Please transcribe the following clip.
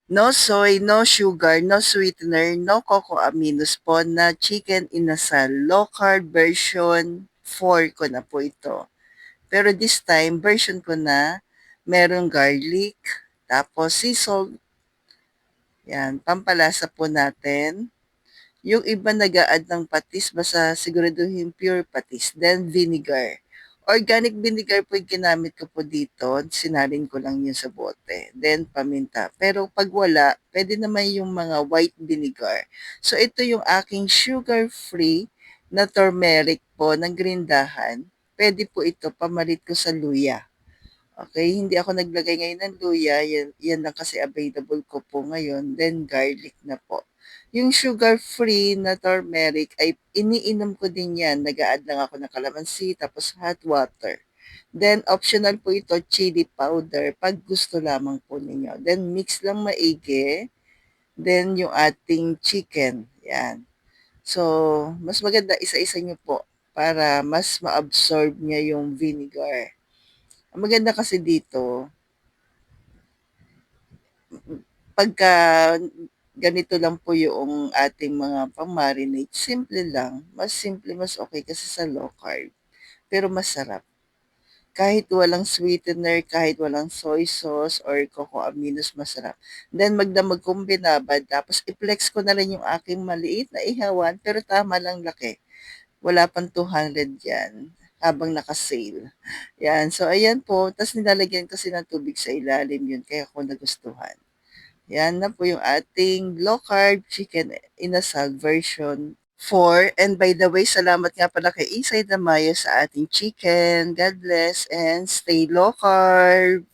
No soy, no sugar, no sweetener, no cocoa aminos po na chicken inasal. Low carb version 4 ko na po ito. Pero this time, version ko na, merong garlic, tapos sea salt, yan, pampalasa po natin. Yung iba nag-a-add ng patis, basta siguraduhin pure patis. Then vinegar. Organic vinegar po yung ginamit ko po dito. Sinalin ko lang yun sa bote. Then paminta. Pero pag wala, pwede naman yung mga white vinegar. So ito yung aking sugar-free na turmeric po ng grindahan. Pwede po ito pamalit ko sa luya. Okay, hindi ako naglagay ngayon ng luya, yan lang kasi available ko po ngayon, then garlic na po. Yung sugar-free na turmeric ay iniinom ko din yan, nag-a-add lang ako ng calamansi, tapos hot water. Then optional po ito, chili powder, pag gusto lamang po ninyo. Then mix lang maigi, then yung ating chicken, yan. So, mas maganda isa-isa nyo po para mas ma-absorb niya yung vinegar. Ang maganda kasi dito, pagka ganito lang po yung ating mga pang-marinate, simple lang. Mas simple, mas okay kasi sa low carb. Pero masarap. Kahit walang sweetener, kahit walang soy sauce or cocoa aminos, masarap. Then magdamag kong binabad, tapos i-flex ko na rin yung aking maliit na ihawan, pero tama lang laki. Wala pang 200 yan habang naka-sale. Yan. So, ayan po. Tapos nilalagyan kasi ng tubig sa ilalim yun. Kaya ako nagustuhan. Yan na po yung ating low carb chicken inasal version 4. And by the way, salamat nga pala kay Isay Damayo sa ating chicken. God bless and stay low carb.